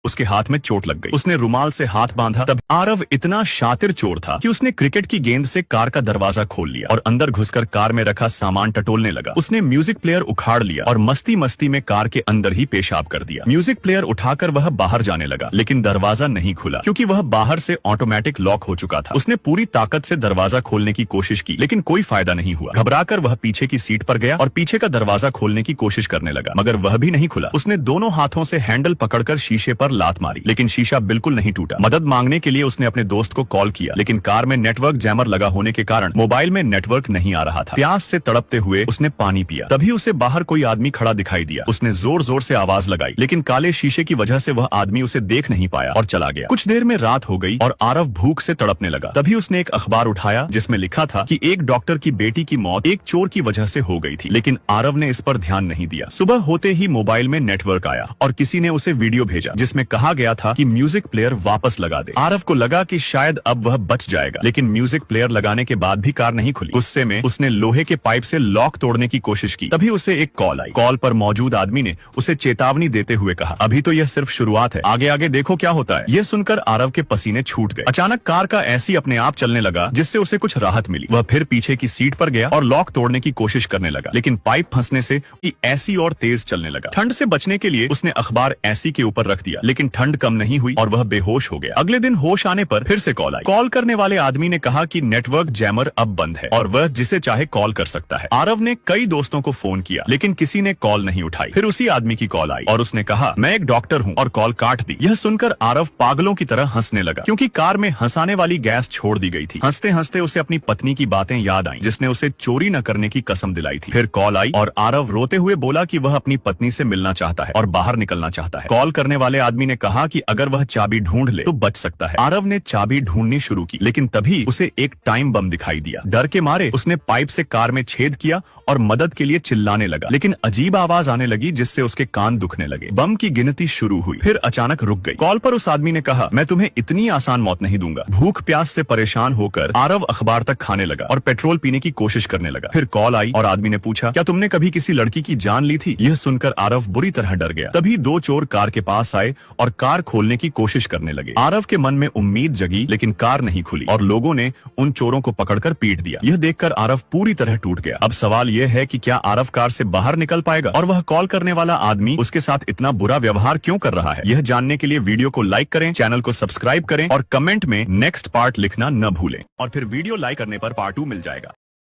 उसके हाथ में चोट लग गई। उसने रुमाल से हाथ बांधा। तब आरव इतना शातिर चोर था कि उसने क्रिकेट की गेंद से कार का दरवाजा खोल लिया और अंदर घुसकर कार में रखा सामान टटोलने लगा। उसने म्यूजिक प्लेयर उखाड़ लिया और मस्ती मस्ती में कार के अंदर ही पेशाब कर दिया। म्यूजिक प्लेयर उठाकर वह बाहर जाने लगा, लेकिन दरवाजा नहीं खुला क्योंकि वह बाहर से ऑटोमेटिक लॉक हो चुका था। उसने पूरी ताकत से दरवाजा खोलने की कोशिश की, लेकिन कोई फायदा नहीं हुआ। घबराकर वह पीछे की सीट पर गया और पीछे का दरवाजा खोलने की कोशिश करने लगा, मगर वह भी नहीं खुला। उसने दोनों हाथों से हैंडल पकड़कर शीशे पर लात मारी, लेकिन शीशा बिल्कुल नहीं टूटा। मदद मांगने के लिए उसने अपने दोस्त को कॉल किया, लेकिन कार में नेटवर्क जैमर लगा होने के कारण मोबाइल में नेटवर्क नहीं आ रहा था। प्यास से तड़पते हुए उसने पानी पिया। तभी उसे बाहर कोई आदमी खड़ा दिखाई दिया। उसने जोर जोर से आवाज लगाई, लेकिन काले शीशे की वजह से वह आदमी उसे देख नहीं पाया और चला गया। कुछ देर में रात हो गई और आरव भूख से तड़पने लगा। तभी उसने एक अखबार उठाया जिसमें लिखा था कि एक डॉक्टर की बेटी की मौत एक चोर की वजह से हो गई थी, लेकिन आरव ने इस पर ध्यान नहीं दिया। सुबह होते ही मोबाइल में नेटवर्क आया और किसी ने उसे वीडियो भेजा जिसमें कहा गया था कि म्यूजिक प्लेयर वापस लगा दे। आरव को लगा कि शायद अब वह बच जाएगा, लेकिन म्यूजिक प्लेयर लगाने के बाद भी कार नहीं खुली। गुस्से में उसने लोहे के पाइप से लॉक तोड़ने की कोशिश की। तभी उसे एक कॉल आई। कॉल पर मौजूद आदमी ने उसे चेतावनी देते हुए कहा, अभी तो यह सिर्फ शुरुआत है, आगे आगे देखो क्या होता है। यह सुनकर आरव के पसीने छूट गए। अचानक कार का ऐसी अपने आप चलने लगा जिससे उसे कुछ राहत मिली। वह फिर पीछे की सीट पर गया और लॉक तोड़ने की कोशिश करने लगा, लेकिन पाइप फंसने से ऐसी और तेज चलने लगा। ठंड से बचने के लिए उसने अखबार ऐसी के ऊपर रख दिया, लेकिन ठंड कम नहीं हुई और वह बेहोश हो गया। अगले दिन होश आने पर फिर से कॉल आई। कॉल करने वाले आदमी ने कहा कि नेटवर्क जैमर अब बंद है और वह जिसे चाहे कॉल कर सकता है। आरव ने कई दोस्तों को फोन किया, लेकिन किसी ने कॉल नहीं उठाई। फिर उसी आदमी की कॉल आई और उसने कहा, मैं एक डॉक्टर हूँ, और कॉल काट दी। यह सुनकर आरव पागलों की तरह हंसने लगा क्योंकि कार में हंसाने वाली गैस छोड़ दी गई थी। हंसते हंसते उसे अपनी पत्नी की बातें याद आईं, जिसने उसे चोरी न करने की कसम दिलाई थी। फिर कॉल आई और आरव रोते हुए बोला कि वह अपनी पत्नी से मिलना चाहता है और बाहर निकलना चाहता है। कॉल करने वाले आदमी ने कहा कि अगर वह चाबी ढूंढ ले तो बच सकता है। आरव ने चाबी ढूंढनी शुरू की, लेकिन तभी उसे एक टाइम बम दिखाई दिया। डर के मारे उसने पाइप से कार में छेद किया और मदद के लिए चिल्लाने लगा, लेकिन अजीब आवाज आने लगी जिससे उसके कान दुखने लगे। बम की गिनती शुरू हुई, फिर अचानक रुक गई। कॉल पर उस आदमी ने कहा, मैं तुम्हें इतनी आसान मौत नहीं दूंगा। भूख प्यास से परेशान होकर आरव अखबार तक खाने लगा और पेट्रोल पीने की कोशिश करने लगा। फिर कॉल आई और आदमी ने पूछा, क्या तुमने कभी किसी लड़की की जान ली थी? यह सुनकर आरव बुरी तरह डर गया। तभी दो चोर कार के पास आए और कार खोलने की कोशिश करने लगे। आरव के मन में उम्मीद जगी, लेकिन कार नहीं खुली और लोगों ने उन चोरों को पकड़कर पीट दिया। यह देखकर आरव पूरी तरह टूट गया। अब सवाल यह है कि क्या आरव कार से बाहर निकल पाएगा और वह कॉल करने वाला आदमी उसके साथ इतना बुरा व्यवहार क्यों कर रहा है? यह जानने के लिए वीडियो को लाइक करें, चैनल को सब्सक्राइब करें और कमेंट में नेक्स्ट पार्ट लिखना न भूलें। और फिर वीडियो लाइक करने पर पार्ट 2 मिल जाएगा।